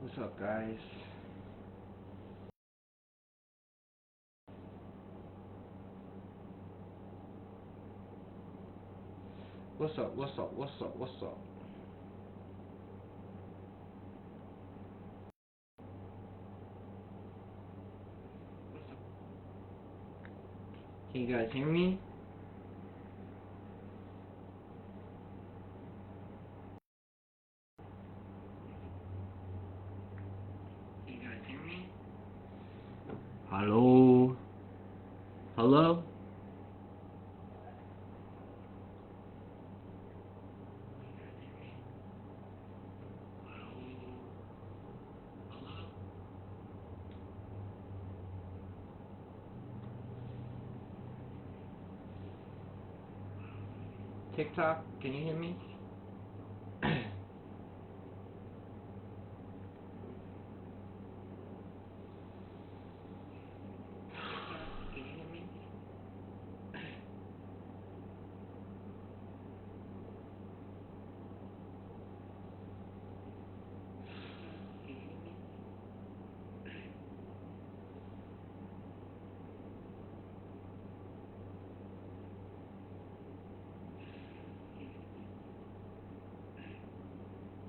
What's up, guys? What's up? What's up? What's up? What's up? Can you guys hear me? Can you guys hear me? Hello? Hello? TikTok, can you hear me?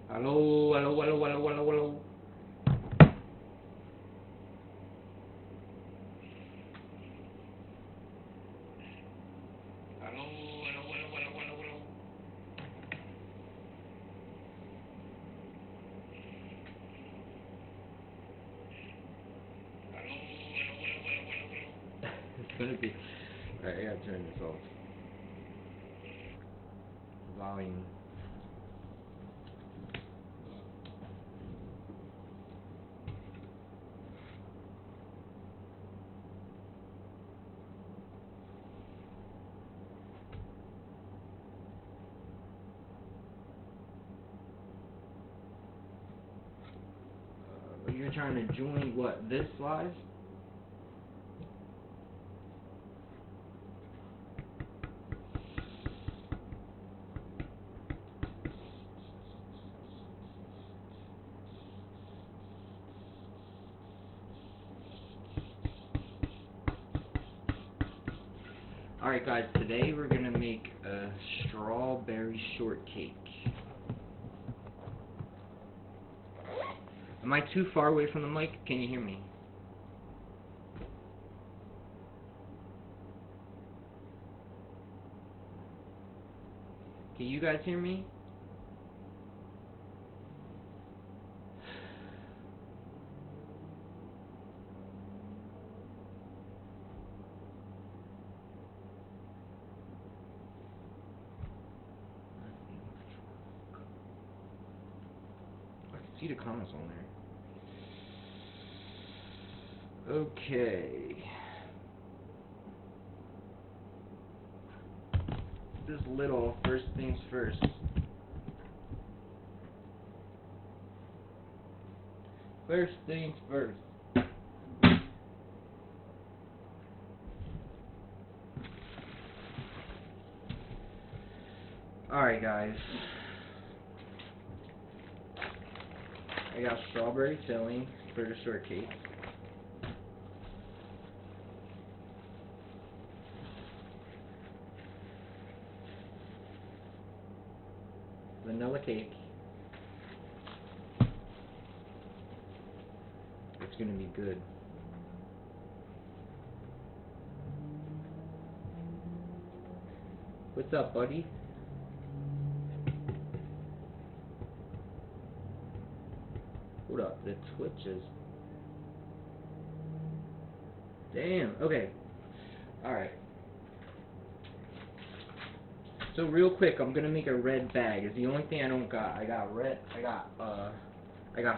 Hello, hello, hello, hello, hello, hello. Hello, hello, hello, hello, hello, hello. Hello, hello, hello, hello, hello, hello. It's gonna be. Alright, I gotta turn this off. Volume. You're trying to join what? This live? Alright guys, today we're gonna make a strawberry shortcake. Am I too far away from the mic? Can you hear me? Can you guys hear me? I can see the comments on there. Okay. This lid off, first things first. First things first. Alright guys. I got strawberry filling for the shortcake. Vanilla cake. It's gonna be good. What's up, buddy? Hold up, the twitches. Damn, okay. Alright. So real quick, I'm gonna make a red bag. It's the only thing I don't got. I got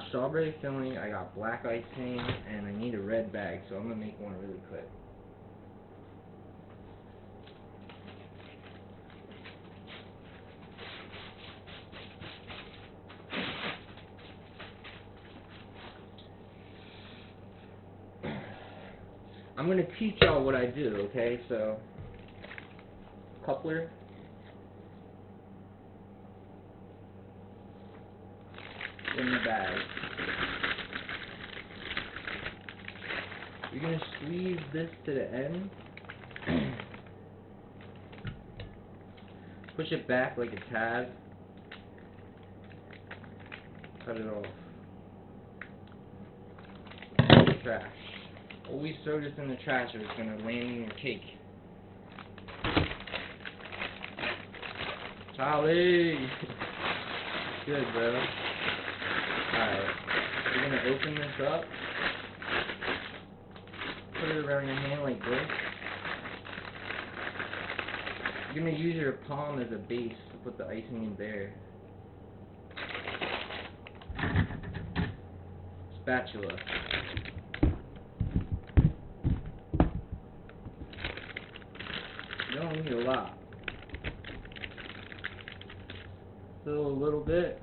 strawberry filling, I got black icing, and I need a red bag, so I'm gonna make one really quick. I'm gonna teach y'all what I do, okay? So, coupler. In the bag. You're gonna squeeze this to the end. Push it back like a tad. Cut it off. Trash. Always throw this in the trash or it's gonna land in your cake. Charlie! Good, bro. Alright. You're gonna open this up. Put it around your hand like this. You're gonna use your palm as a base to put the icing in there. Spatula. You don't need a lot. Fill a little bit.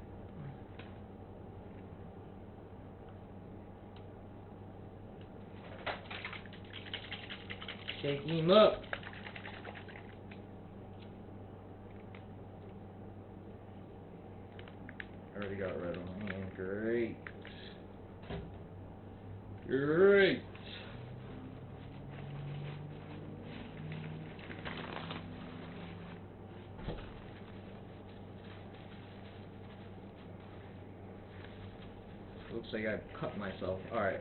Shake him up. Already got red on my hand. Great. Great. Looks like I cut myself. Alright.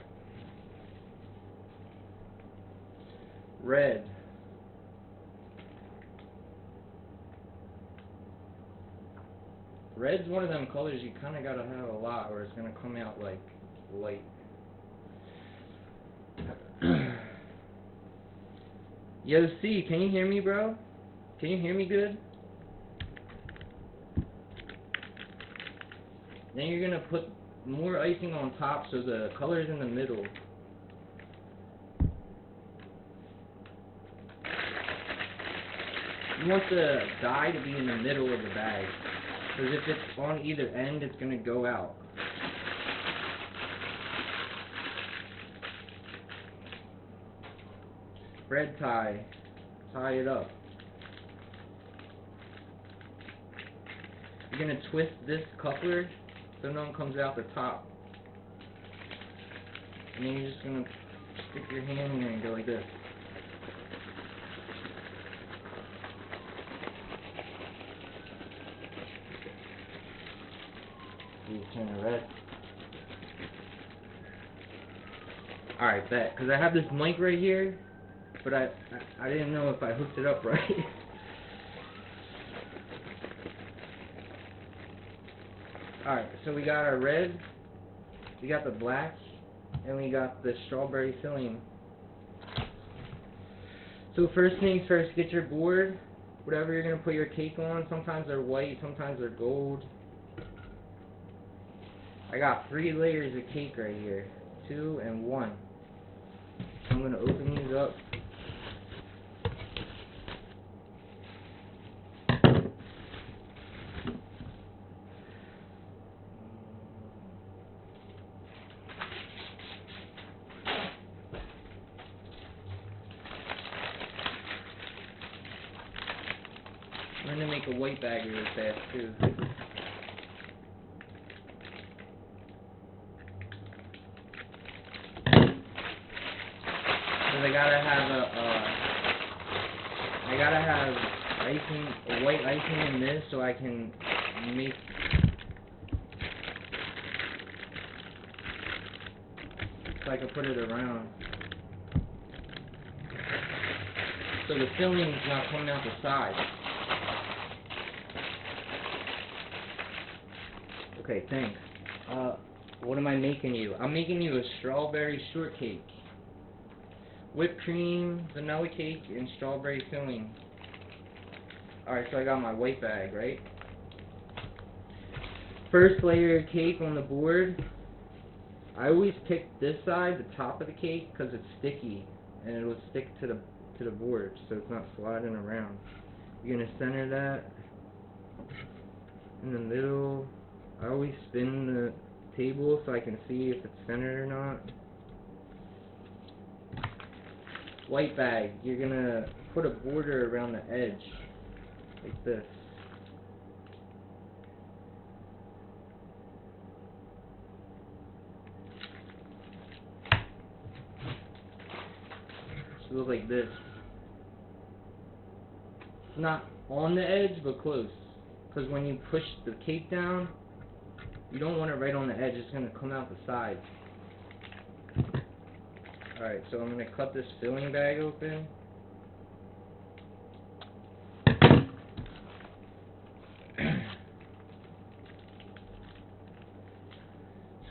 Red. Red's one of them colors you kind of gotta have a lot or it's gonna come out like light. Yo, C, can you hear me, bro? Can you hear me good? Then you're gonna put more icing on top so the color's in the middle. You want the dye to be in the middle of the bag. Because if it's on either end, it's going to go out. Thread tie. Tie it up. You're going to twist this coupler so none comes out the top. And then you're just going to stick your hand in there and go like this. Kind of red. Alright, bet. Because I have this mic right here, but I didn't know if I hooked it up right. Alright, so we got our red, we got the black, and we got the strawberry filling. So first things first, get your board, whatever you're going to put your cake on. Sometimes they're white, sometimes they're gold. I got 3 layers of cake right here, 2 and 1. I'm going to open these up. I'm going to make a white bag really fast too. I gotta have icing, white icing in this so I can make so I can put it around. So the filling's not coming out the side. Okay, thanks. What am I making you? I'm making you a strawberry shortcake. Whipped cream, vanilla cake, and strawberry filling. Alright, so I got my white bag, right? First layer of cake on the board. I always pick this side, the top of the cake, because it's sticky, and it'll stick to the board, so it's not sliding around. You're gonna center that in the middle. I always spin the table so I can see if it's centered or not. White bag, you're gonna put a border around the edge, like this. should look like this. It's not on the edge, but close. Because when you push the cake down, you don't want it right on the edge. It's going to come out the sides. Alright, so I'm going to cut this filling bag open.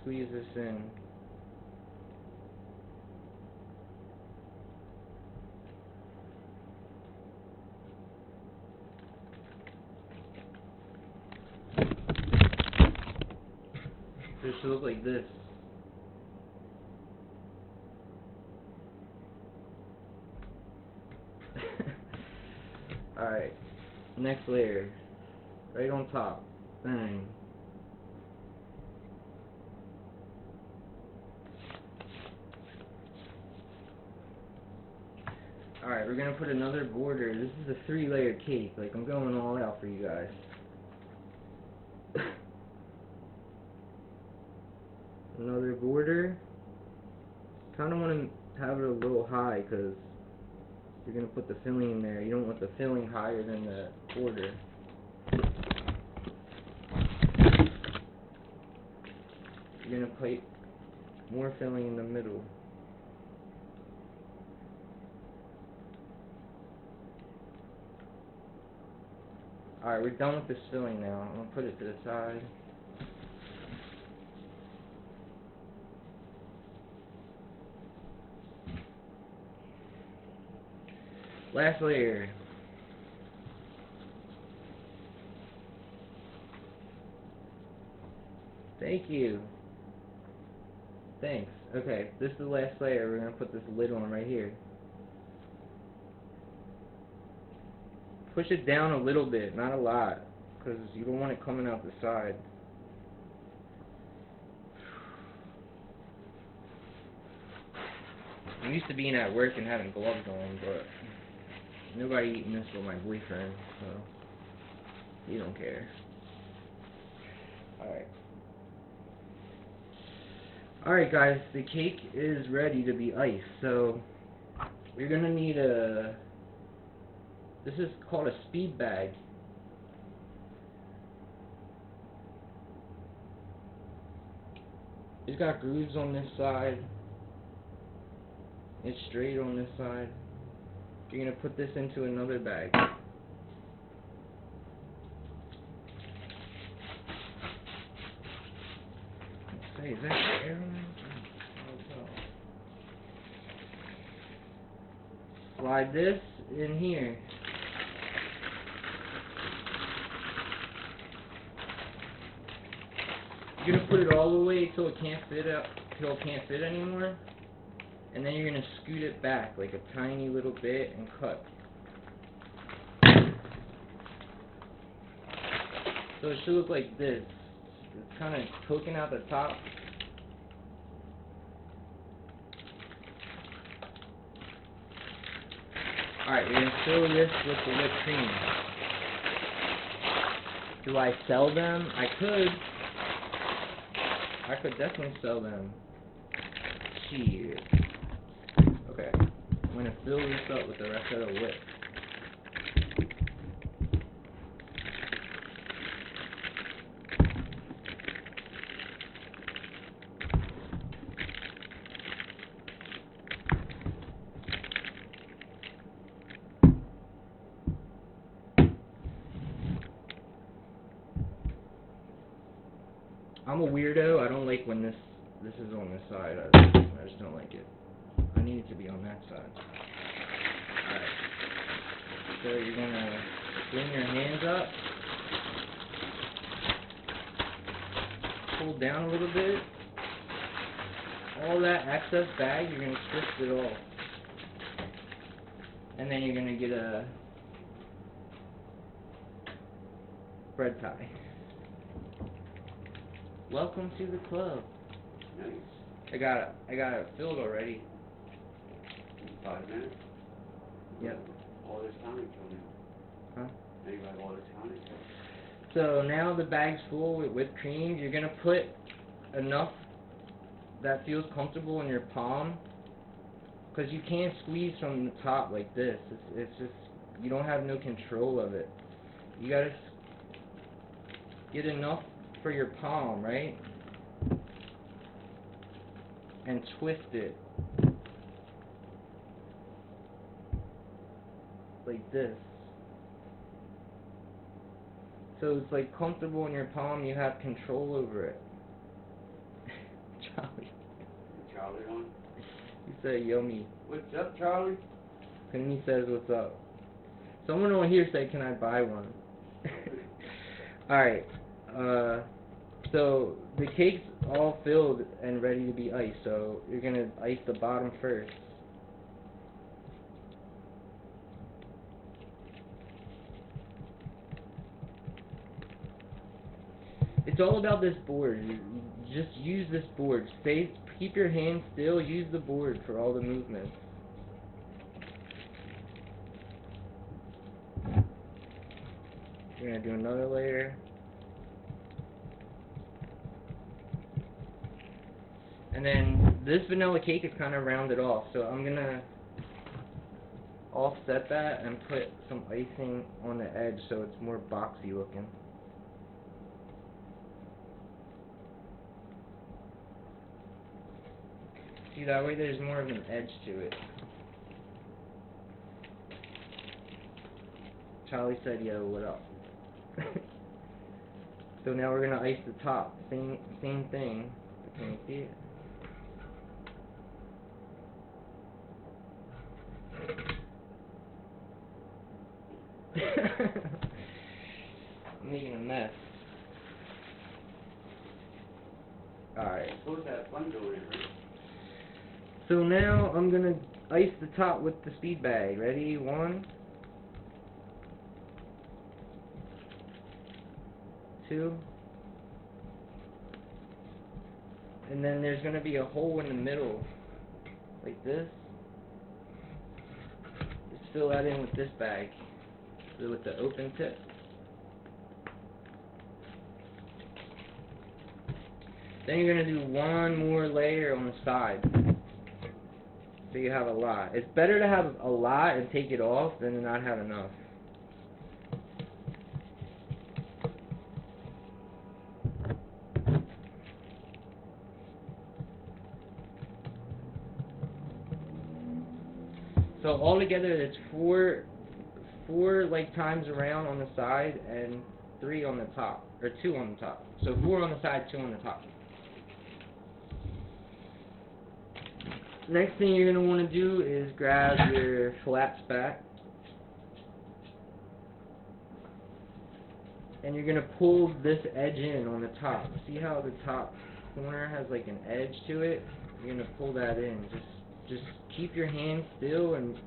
Squeeze this in. It should look like this. Alright, next layer. Right on top. Bang. Alright, we're gonna put another border. This is a 3-layer cake. Like, I'm going all out for you guys. Another border. Kind of want to have it a little high because you're going to put the filling in there. You don't want the filling higher than the border. You're going to put more filling in the middle. Alright, we're done with this filling now. I'm going to put it to the side. Last layer. Thank you. Thanks. Okay, this is the last layer. We're going to put this lid on right here. Push it down a little bit, not a lot, because you don't want it coming out the side. I'm used to being at work and having gloves on, but nobody eating this with my boyfriend, so he don't care. Alright guys, the cake is ready to be iced, so you're going to need this is called a speed bag. It's got grooves on this side. It's straight on this side. You're going to put this into another bag. Let's see, is that air on it? Slide this in here. You're going to put it all the way till it can't fit anymore. And then you're going to scoot it back like a tiny little bit and cut. So it should look like this. It's kind of poking out the top. Alright, we're going to fill this with the whipped cream. Do I sell them? I could definitely sell them. Shit. Okay, I'm going to fill this up with the rest of the whip. I'm a weirdo. I don't like when this is on this side. I just don't like it. I need it to be on that side. Alright. So you're going to bring your hands up. Pull down a little bit. All that excess bag, you're going to twist it off. And then you're going to get a bread tie. Welcome to the club. Nice. I got it filled already. 5 minutes? Yep. All this time until now. Huh? Now you have all this time until. So now the bag's full with whipped cream. You're gonna put enough that feels comfortable in your palm, Because you can't squeeze from the top like this. It's just, you don't have no control of it. You gotta get enough for your palm, right? And twist it. Like this. So it's like comfortable in your palm, you have control over it. Charlie. Charlie on? He said, yummy. What's up, Charlie? And he says, what's up? Someone over here said, can I buy one? Alright. So the cake's all filled and ready to be iced. So you're going to ice the bottom first. It's all about this board. You just use this board. Keep your hands still. Use the board for all the movements. We're going to do another layer. And then this vanilla cake is kind of rounded off. So I'm going to offset that and put some icing on the edge so it's more boxy looking. See, that way there's more of an edge to it. Charlie said, yo, what up? So now we're gonna ice the top. Same thing. Can you see it? I'm making a mess. Alright. Supposed to have fun doing it, right? So now I'm gonna ice the top with the speed bag. Ready? 1, 2, and then there's gonna be a hole in the middle, like this. Just fill that in with this bag, with the open tip. Then you're gonna do one more layer on the side. So you have a lot. It's better to have a lot and take it off than to not have enough. So altogether it's four like times around on the side and 3 on the top, or 2 on the top. So 4 on the side, 2 on the top. Next thing you're going to want to do is grab your flat spat and you're going to pull this edge in on the top. See how the top corner has like an edge to it? You're going to pull that in. Just keep your hands still and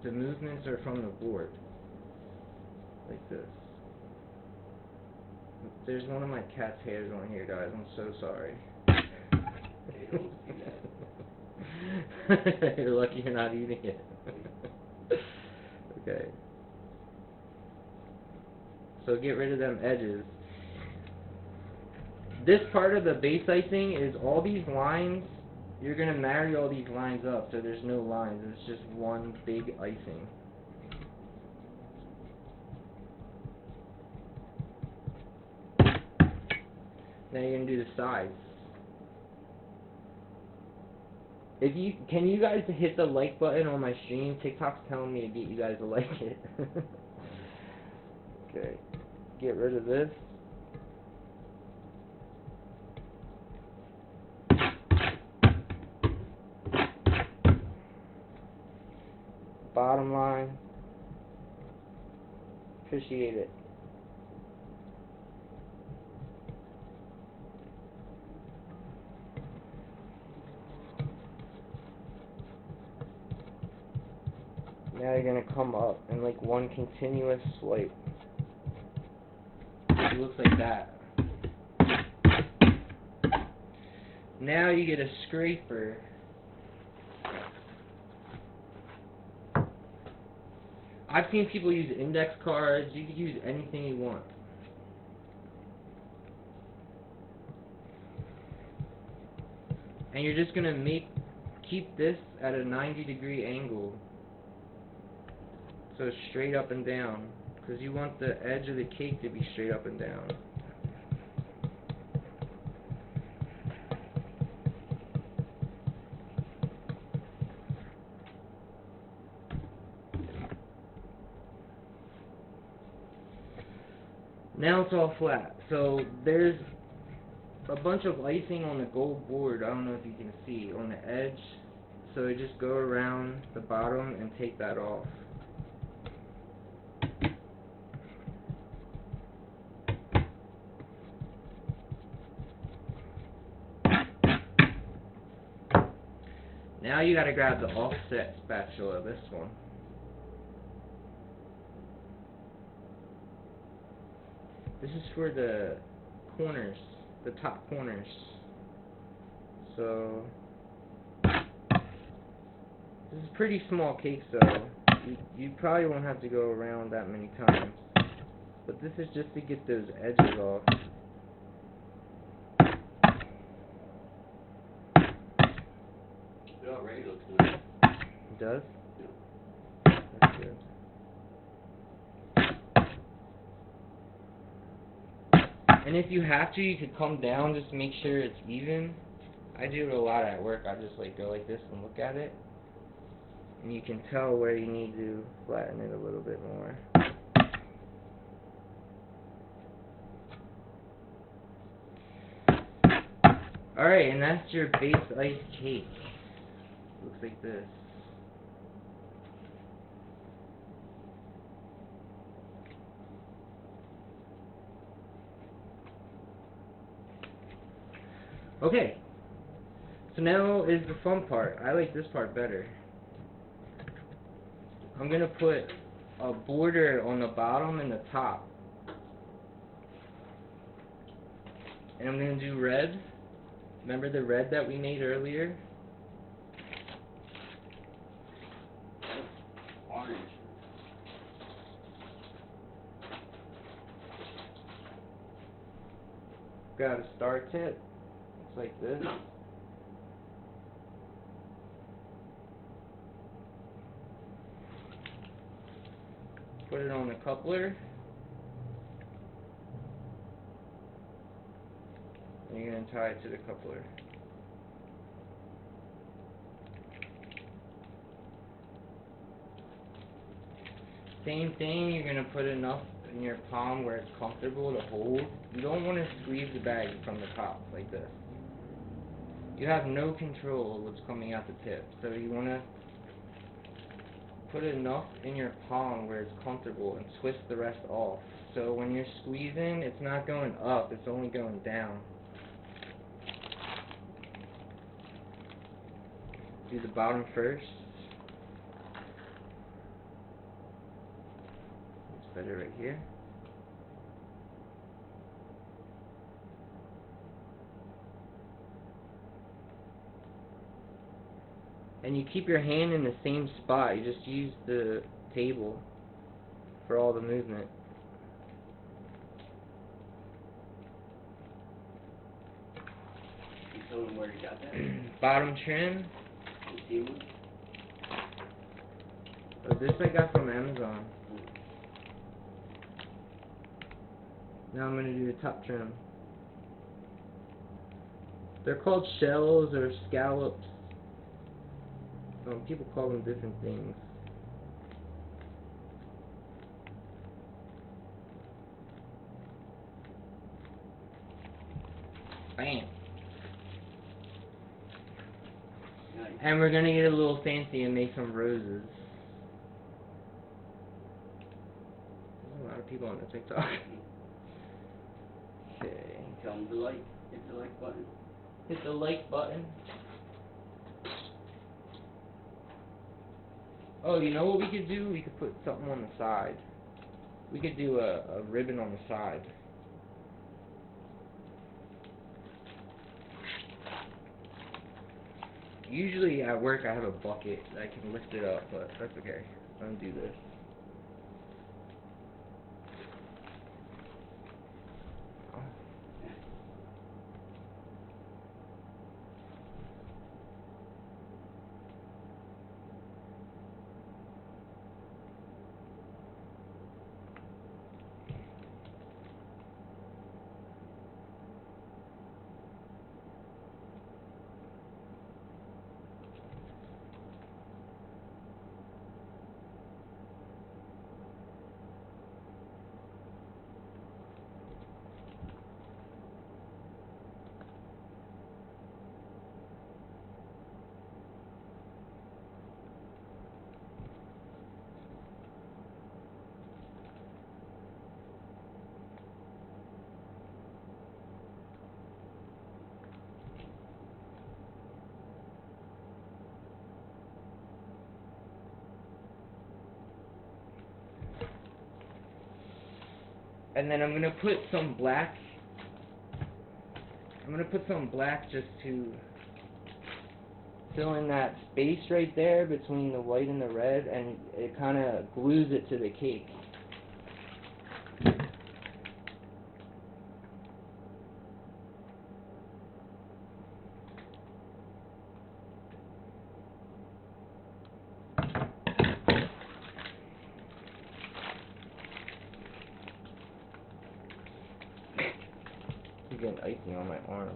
the movements are from the board. Like this. There's one of my cat's hairs on here, guys. I'm so sorry. They don't see that. You're lucky you're not eating it. Okay. So get rid of them edges. This part of the base icing is all these lines. You're going to marry all these lines up so there's no lines. It's just one big icing. Now you're going to do the sides. Can you guys hit the like button on my stream? TikTok's telling me to get you guys to like it. Okay. Get rid of this. Bottom line. Appreciate it. Now you're going to come up in like one continuous swipe. It looks like that. Now you get a scraper. I've seen people use index cards. You could use anything you want. And you're just going to make keep this at a 90-degree angle, so straight up and down, because you want the edge of the cake to be straight up and down. Now it's all flat. So there's a bunch of icing on the gold board. I don't know if you can see on the edge. So you just go around the bottom and take that off. Now you gotta grab the offset spatula, this one. This is for the corners, the top corners. So this is pretty small cake, so you probably won't have to go around that many times. But this is just to get those edges off. It already looks good. It does? Yeah. That's good. And if you have to, you could come down just to make sure it's even. I do it a lot at work. I just like go like this and look at it. And you can tell where you need to flatten it a little bit more. Alright, and that's your base ice cake. Looks like this. Okay, so now is the fun part. I like this part better. I'm going to put a border on the bottom and the top. And I'm going to do red. Remember the red that we made earlier? Orange. Got a star tip. Looks like this. Put it on the coupler. And you're going to tie it to the coupler. Same thing, you're going to put enough in your palm where it's comfortable to hold. You don't want to squeeze the bag from the top like this. You have no control of what's coming out the tip. So you want to put enough in your palm where it's comfortable and twist the rest off. So when you're squeezing, it's not going up, it's only going down. Do the bottom first. It's better right here. And you keep your hand in the same spot. You just use the table for all the movement. You told him where you got that? Bottom trim. The seam? Oh, this I got from Amazon. Now I'm going to do the top trim. They're called shells or scallops. People call them different things. Bam. Nice. And we're gonna get a little fancy and make some roses. There's a lot of people on the TikTok. Okay. Tell him to like. Hit the like button. Hit the like button. Oh, you know what we could do? We could put something on the side. We could do a ribbon on the side. Usually at work I have a bucket that I can lift it up, but that's okay. I'm gonna do this. And then I'm gonna put some black. I'm gonna put some black just to fill in that space right there between the white and the red, and it kind of glues it to the cake. It's getting icy on my arm.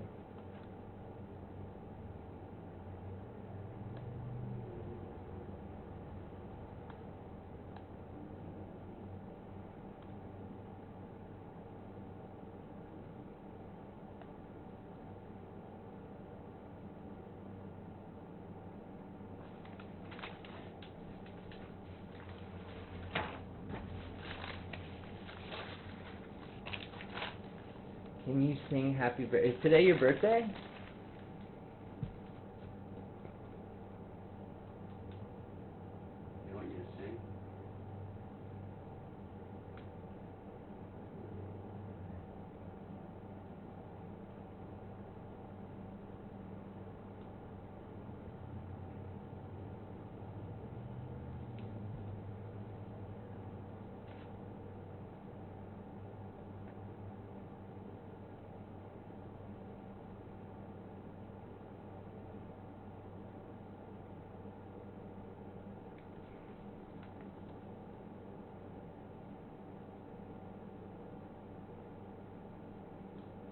Can you sing happy birthday? Is today your birthday? You want you to sing?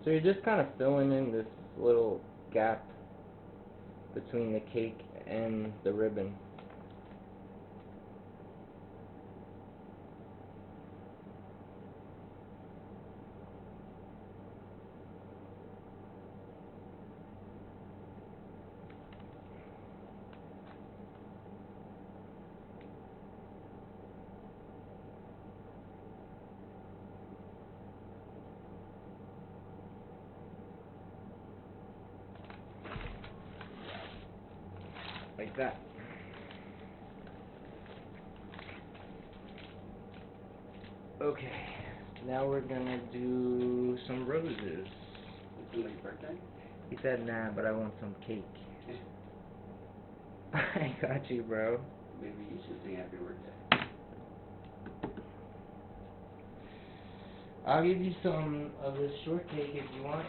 So you're just kind of filling in this little gap between the cake and the ribbon. Like that. Okay, now we're gonna do some roses. It's somebody's birthday? He said nah, but I want some cake. I got you, bro. Maybe you should sing happy birthday. I'll give you some of this shortcake if you want.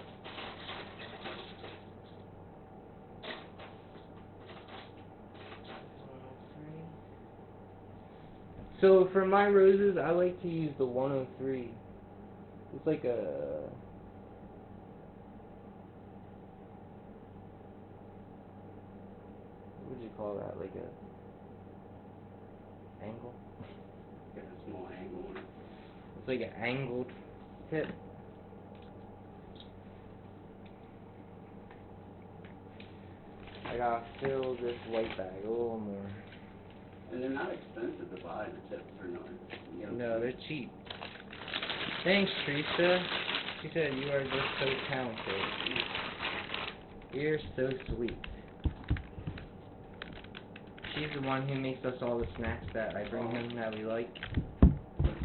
So for my roses, I like to use the 103. It's like a... what would you call that? Like a... angle? Got a small angle on it. It's like an angled tip. I gotta fill this white bag a little more. And they're not expensive to buy, the tips are not. You know, No, they're cheap. Thanks, Teresa. She said you are just so talented. You're so sweet. She's the one who makes us all the snacks that I bring home that we like.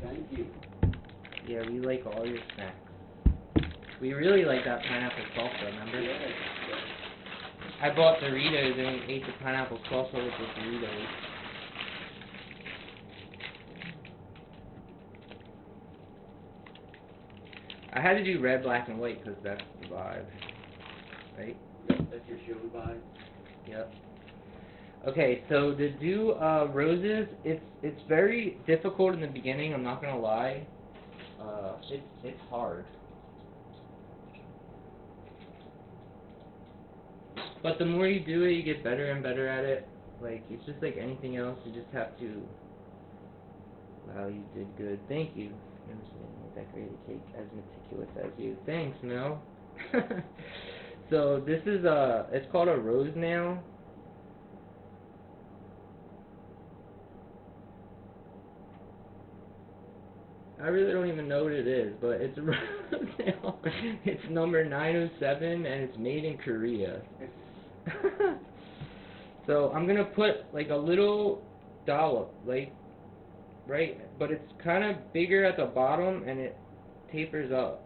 Thank you. Yeah, we like all your snacks. We really like that pineapple salsa, remember? Yeah. I bought Doritos and we ate the pineapple salsa with the Doritos. I had to do red, black, and white because that's the vibe, right? That's your show vibe? Yep. Okay, so to do roses, it's very difficult in the beginning. I'm not gonna lie. It's hard. But the more you do it, you get better and better at it. Like it's just like anything else. You just have to. Wow, you did good. Thank you. Never seen anyone decorate a cake as meticulous as you. Thanks, Mel. So this is it's called a rose nail. I really don't even know what it is, but it's a rose nail. It's number 907 and it's made in Korea. So I'm gonna put like a little dollop, like right, but it's kind of bigger at the bottom and it tapers up,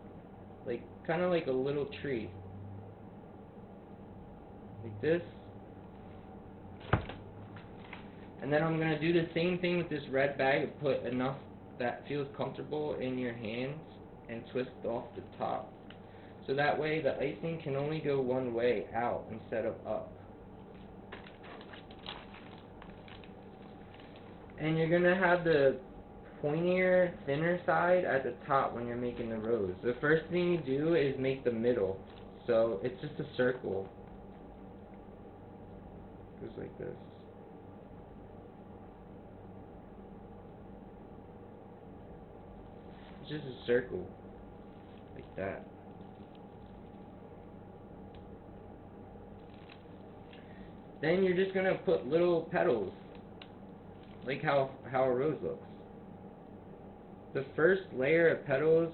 like kind of like a little tree, like this. And then I'm gonna do the same thing with this red bag and put enough that feels comfortable in your hands and twist off the top. So that way the icing can only go one way, out instead of up. And you're gonna have the pointier, thinner side at the top when you're making the rose. The first thing you do is make the middle. So it's just a circle. Goes like this. It's just a circle. Like that. Then you're just gonna put little petals. Like how a rose looks. The first layer of petals,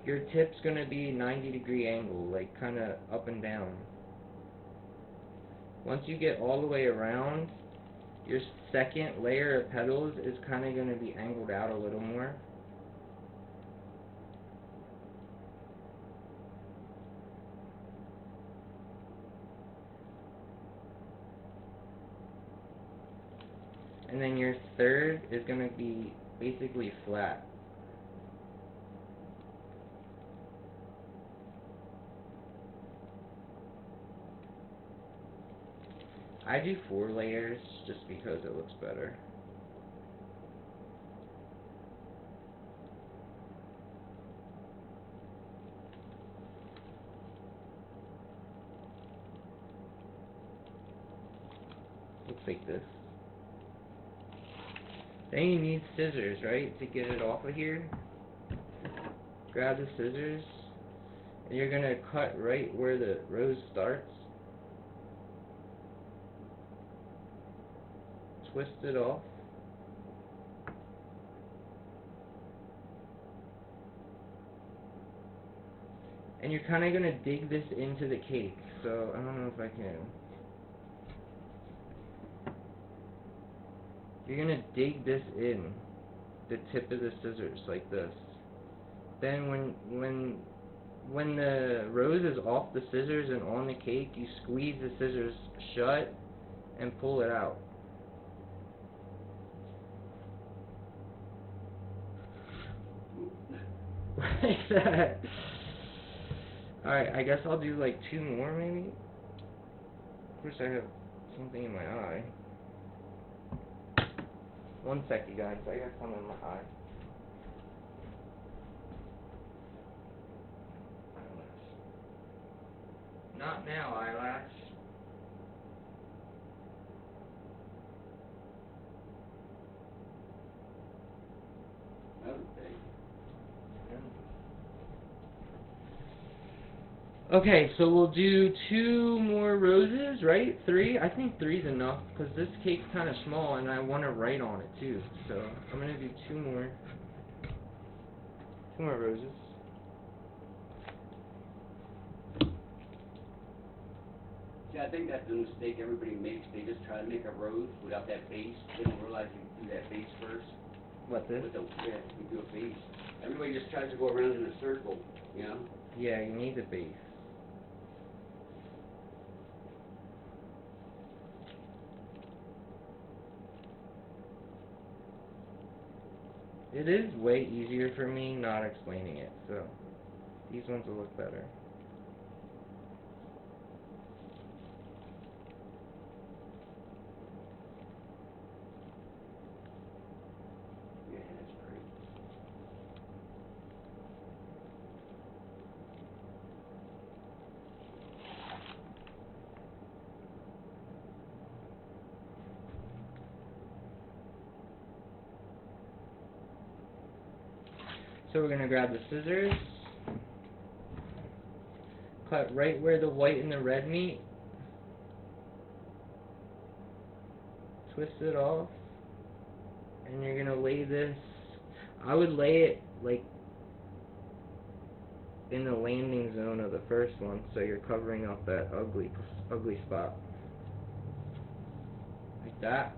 your tip's gonna be 90-degree angle, like kinda up and down. Once you get all the way around, your second layer of petals is kinda gonna be angled out a little more. And then your third is going to be basically flat. I do 4 layers just because it looks better. Looks like this. Then you need scissors, right, to get it off of here. Grab the scissors, and you're going to cut right where the rose starts. Twist it off. And you're kind of going to dig this into the cake. So, I don't know if I can. You're going to dig this in, the tip of the scissors, like this. Then when the rose is off the scissors and on the cake, you squeeze the scissors shut and pull it out. Like that. Alright, I guess I'll do like 2 more maybe. Of course I have something in my eye. One sec, you guys. I got something in my eye. Not now, eyelash. Okay, so we'll do 2 more roses, right? 3? I think 3's enough, because this cake's kind of small, and I want to write on it, too. So, I'm going to do 2 more. 2 more roses. See, I think that's the mistake everybody makes. They just try to make a rose without that base. They don't realize you do that base first. What, this? Yeah, you do a base. Everybody just tries to go around in a circle, you know? Yeah, you need the base. It is way easier for me not explaining it, so these ones will look better. Yeah, that's great. So we're going to grab the scissors, cut right where the white and the red meet, twist it off, and you're going to lay this, I would lay it like in the landing zone of the first one, so you're covering up that ugly spot. Like that.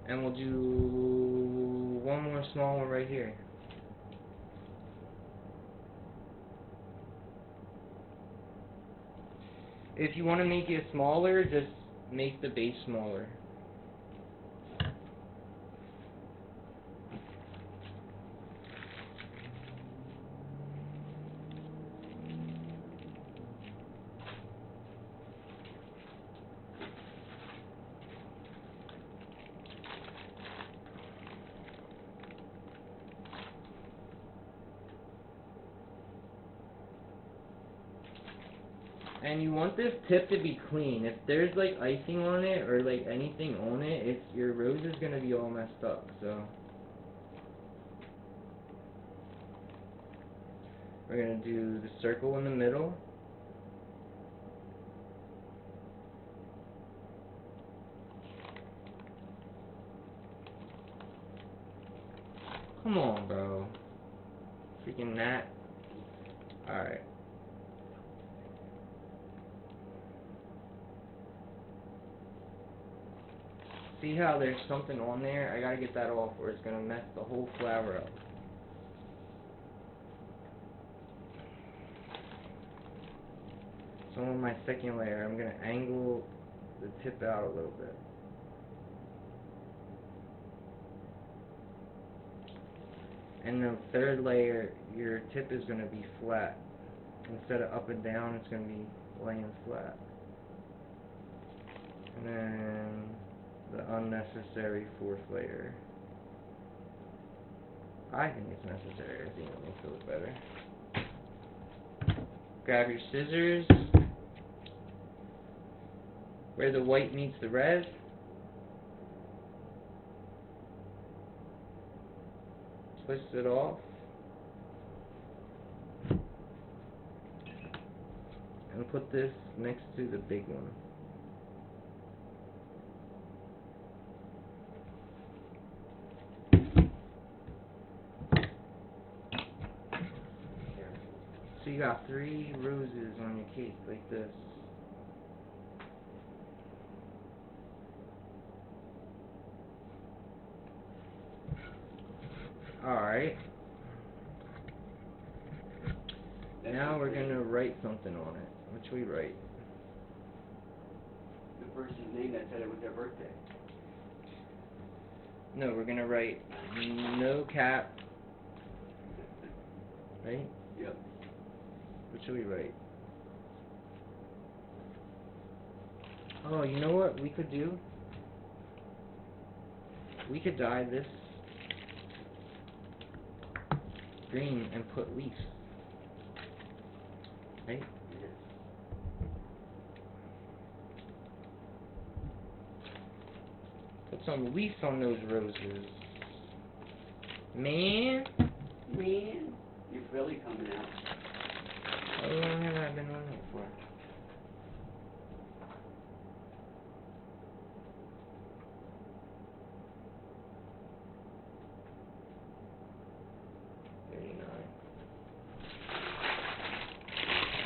And we'll do 1 more small one right here. if you want to make it smaller, just make the base smaller. And you want this tip to be clean. If there's like icing on it or like anything on it, your rose is gonna be all messed up. So we're gonna do the circle in the middle. Come on, bro. Freaking that. Alright. See how there's something on there? I gotta get that off or it's gonna mess the whole flower up. So on my second layer, I'm gonna angle the tip out a little bit. And the third layer, your tip is gonna be flat. Instead of up and down, it's gonna be laying flat. And then the unnecessary fourth layer. I think it's necessary. I think it makes it look better. Grab your scissors. Where the white meets the red. Twist it off. And put this next to the big one. So you got 3 roses on your cake like this. Alright. Now we're gonna write something on it. What should we write? The person's name that said it was their birthday. No, we're gonna write no cap. Right? Yep. What should we write? Oh, you know what we could do? We could dye this green and put leaves. Right? Put some leaves on those roses. Man. You're really coming out. How long have I been on it for?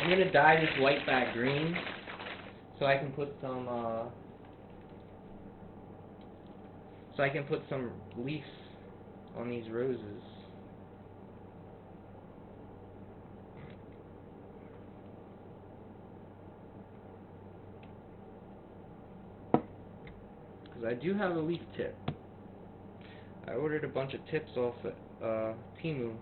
I'm gonna dye this white back green so I can put some leaves on these roses. Because I do have a leaf tip. I ordered a bunch of tips off at Temu.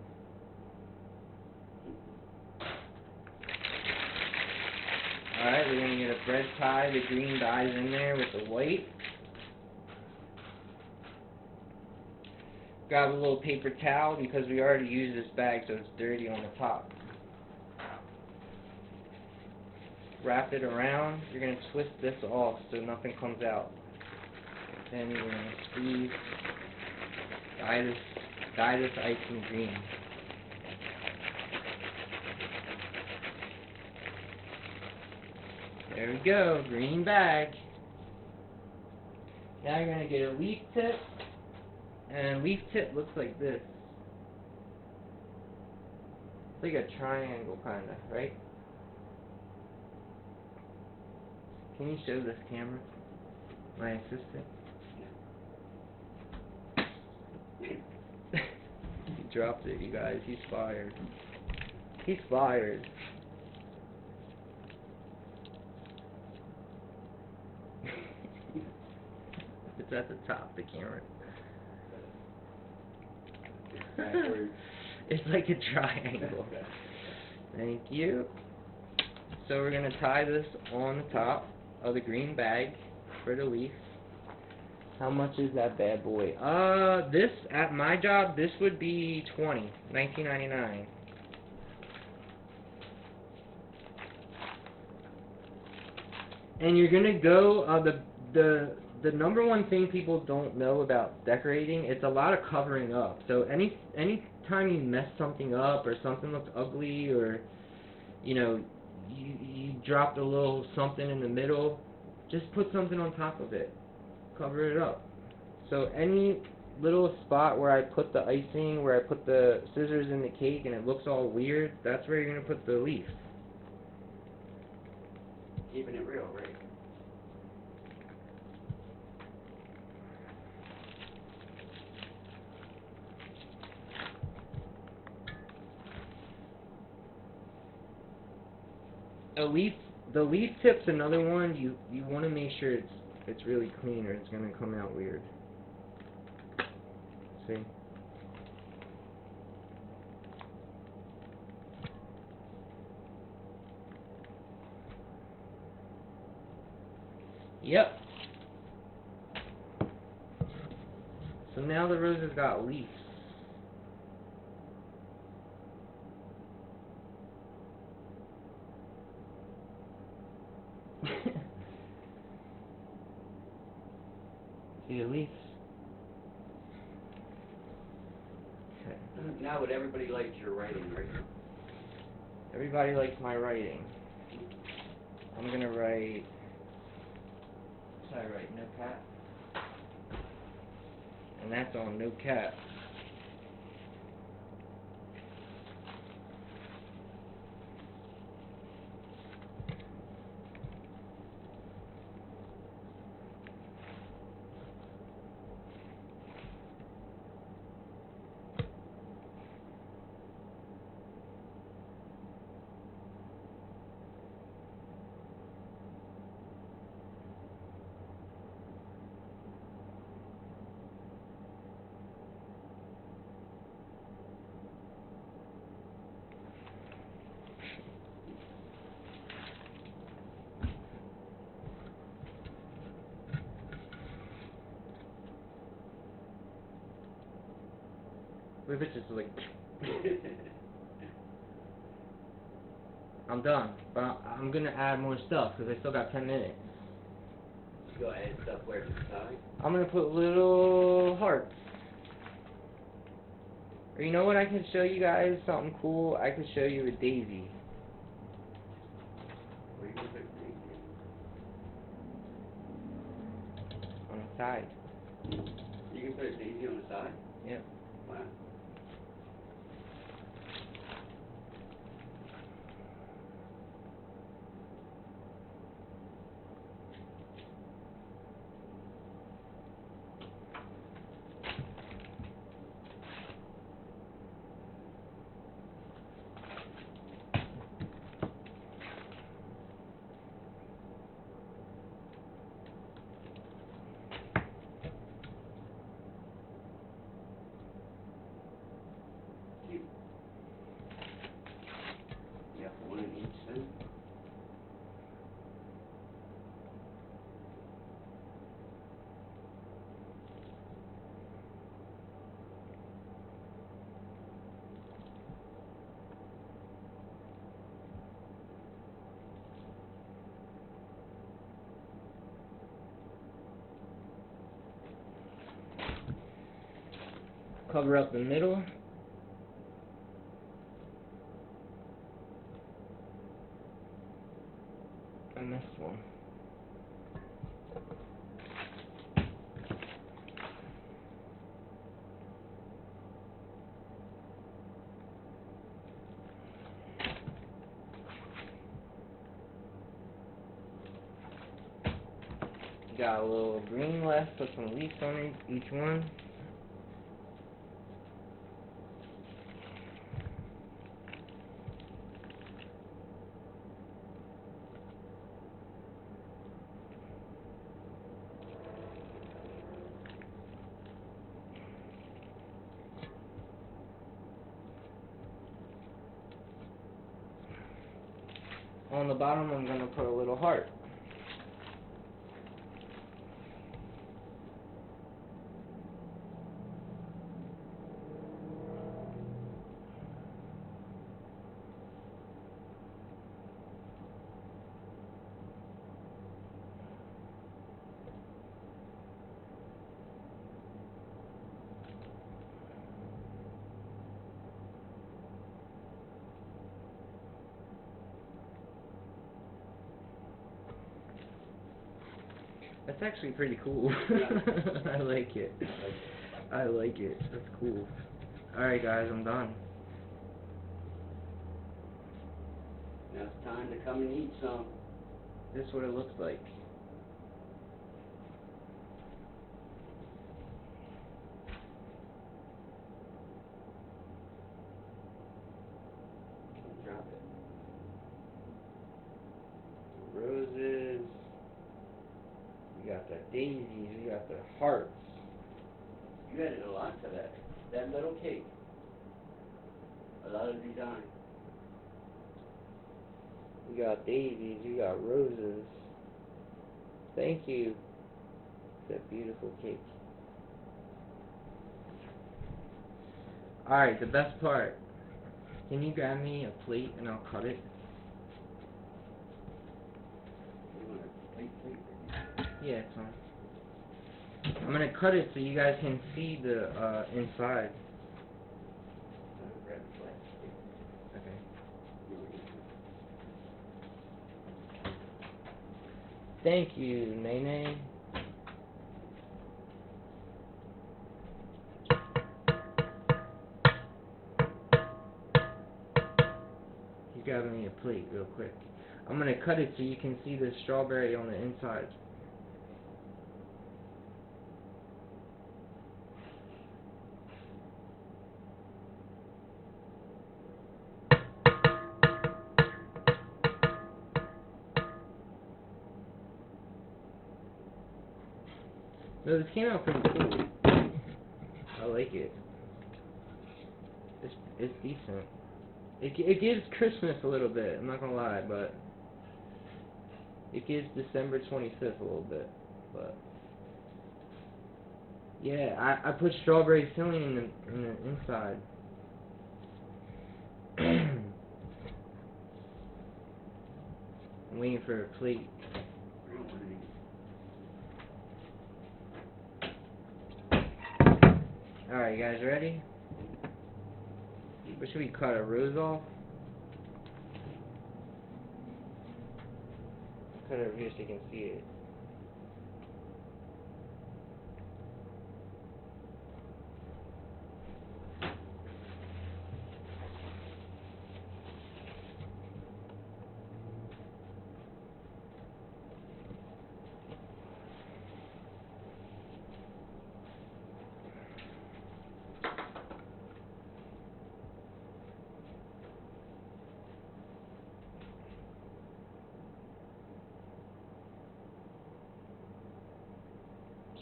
Alright, we're going to get a thread tie, the green dyes in there with the white. Grab a little paper towel because we already used this bag so it's dirty on the top. Wrap it around. You're going to twist this off so nothing comes out. Then you're going to squeeze, dye this icing green. There we go, green bag. Now you're going to get a leaf tip, and a leaf tip looks like this. It's like a triangle, kind of, right? Can you show this camera? My assistant? He dropped it, you guys. He's fired. He's fired. It's at the top, the camera. Backwards. It's like a triangle. Thank you. So we're going to tie this on the top of the green bag for the leaf. How much is that bad boy? This, at my job, this would be $19.99. And you're gonna go, the number one thing people don't know about decorating, it's a lot of covering up. So any time you mess something up, or something looks ugly, or, you know, you dropped a little something in the middle, just put something on top of it. Cover it up. So any little spot where I put the icing, where I put the scissors in the cake and it looks all weird, that's where you're going to put the leaf. Keeping it real, right? The leaf tip's another one. You want to make sure it's really clean, or it's going to come out weird. See? Yep. So now the rose has got leaves. See the leaves? Okay. Now would everybody like your writing, right? Everybody likes my writing. I'm gonna write. What should I write? No cat. And that's on no cat. What if it's just like... I'm done, but I'm gonna add more stuff because I still got 10 minutes. You go add stuff where to the side. I'm gonna put little hearts. Or you know what, I can show you guys something cool. I could show you a daisy. Where you gonna put the daisy? On the side. You can put a daisy on the side? Yep. Wow. Cute. You have one in each then? Cover up the middle. I missed one. Got a little green left, put some leaves on each one. On the bottom, I'm going to put a little heart. That's actually pretty cool. I like it. I like it. That's cool. Alright guys, I'm done. Now it's time to come and eat some. This is what it looks like. Drop it. Roses. We got the daisies. We got the hearts. You added a lot to that. That little cake. A lot of design. We got daisies. We got roses. Thank you. That beautiful cake. Alright, the best part. Can you grab me a plate and I'll cut it? You want a plate? Yeah, it's fine. I'm gonna cut it so you guys can see the inside. Grab the plastic. Okay. Thank you, Nene. You grabbing me a plate real quick. I'm gonna cut it so you can see the strawberry on the inside. No, this came out pretty cool. I like it. It's decent. It gives Christmas a little bit. I'm not gonna lie, but it gives December 25th a little bit. But yeah, I put strawberry filling in the inside. I'm waiting for a plate. Alright, you guys ready? What should we cut, a rose off? Cut it over here so you can see it.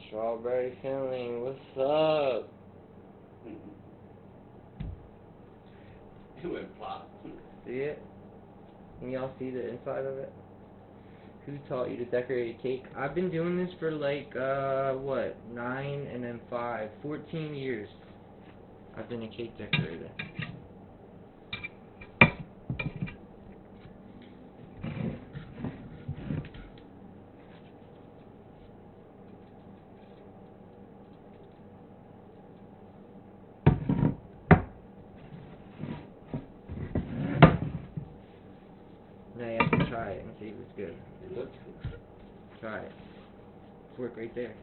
Strawberry filling, what's up? It went plop. See it? Can y'all see the inside of it? Who taught you to decorate a cake? I've been doing this for like, what, 9 and then 5, 14 years. I've been a cake decorator. Now you have to try it and see if it's good. It looks good. Try it. It's work right there.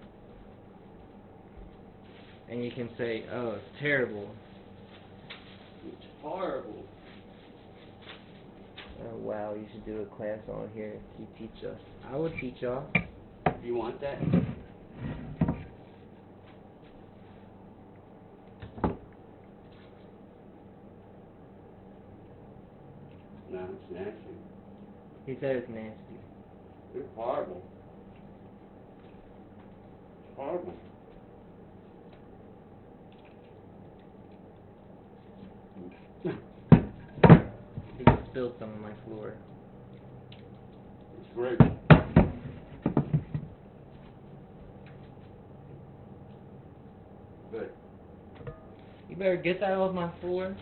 And you can say, oh, it's terrible. It's horrible. Oh, wow, you should do a class on here. You teach us. I would teach y'all. You want that? No, it's nasty. He said it's nasty. It's horrible. It's horrible. He just spilled some on my floor. Great. Good. You better get that off my floor.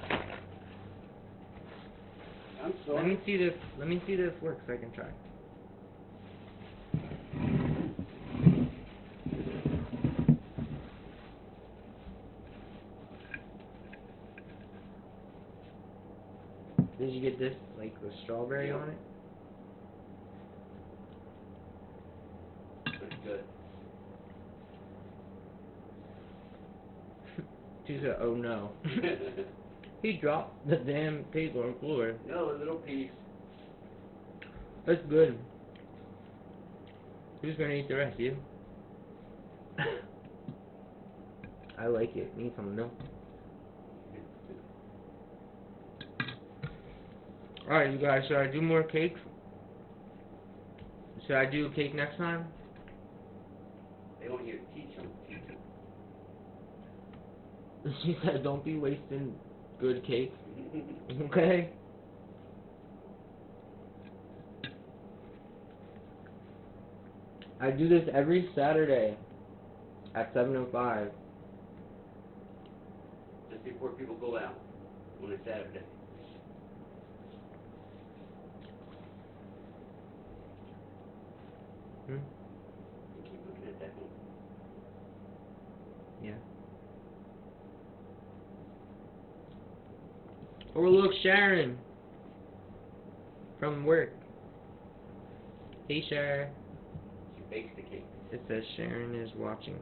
I'm sorry. Let me see this works so I can try. Did you get this, like, the strawberry on it? Pretty good. She said, oh no. He dropped the damn table on the floor. No, a little piece. That's good. Who's gonna eat the rest? You? I like it. Need some milk. Alright, you guys, should I do more cakes? Should I do a cake next time? They want you to teach them. She said, don't be wasting good cake. Okay? I do this every Saturday at 7:05. Just before people go out on a Saturday. Hmm? Keep looking at that one. Yeah. Oh, look, Sharon from work. Hey, Sharon. She bakes the cake. It says Sharon is watching.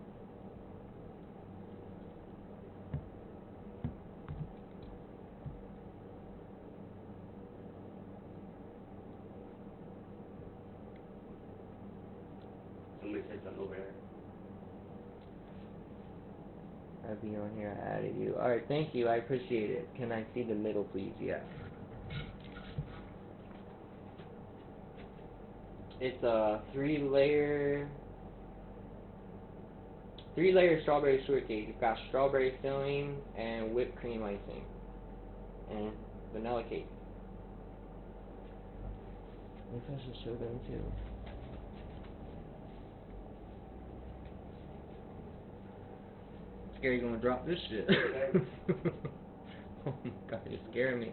Somebody said something over there. I'll be on here. I added you. Alright, thank you. I appreciate it. Can I see the middle, please? Yeah. It's a three-layer strawberry shortcake. It's got strawberry filling and whipped cream icing and vanilla cake. Maybe I should show them too. Scary, gonna drop this shit. Oh my god, you're scaring me.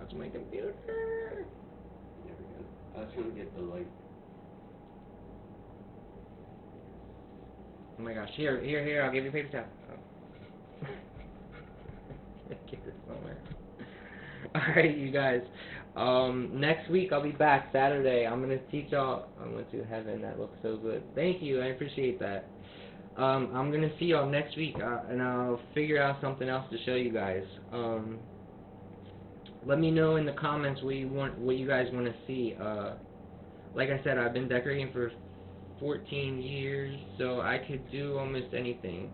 Watch my computer. There we go. I was trying to get the light. Oh my gosh, here, I'll give you a paper towel. Oh. Get this somewhere. Alright, you guys. Next week I'll be back Saturday. I'm gonna teach y'all. I went to heaven. That looks so good. Thank you. I appreciate that. I'm gonna see y'all next week, and I'll figure out something else to show you guys. Let me know in the comments what you guys want to see. Like I said, I've been decorating for 14 years, so I could do almost anything.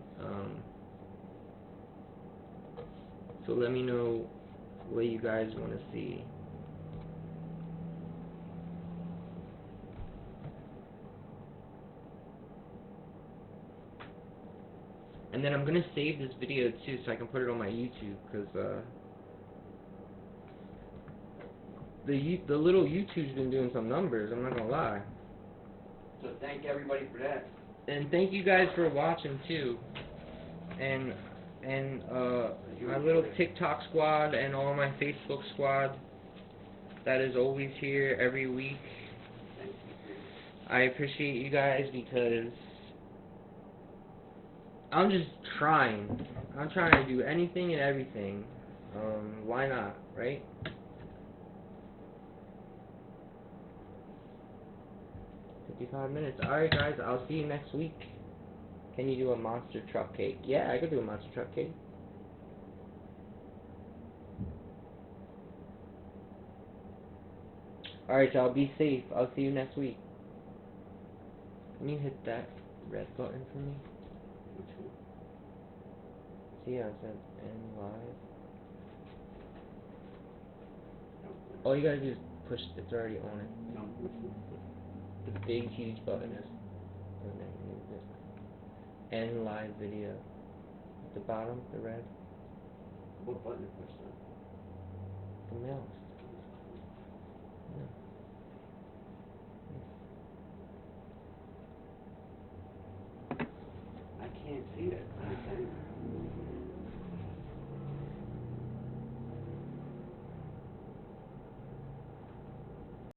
So let me know what you guys want to see. And then I'm gonna save this video too, so I can put it on my YouTube, because the little YouTube's been doing some numbers. I'm not gonna lie. So thank everybody for that. And thank you guys for watching too. And my little TikTok squad and all my Facebook squad that is always here every week. I appreciate you guys, because I'm just trying. I'm trying to do anything and everything. Why not, right? $55. Alright guys, I'll see you next week. Can you do a monster truck cake? Yeah, I could do a monster truck cake. Alright y'all, be safe. I'll see you next week. Can you hit that red button for me? See how it says end live? All you gotta do is push, it's already on it. The big huge button is, and then move it. End live video. At the bottom, the red. What button is pushed on? The mouse. No. see it. Understand?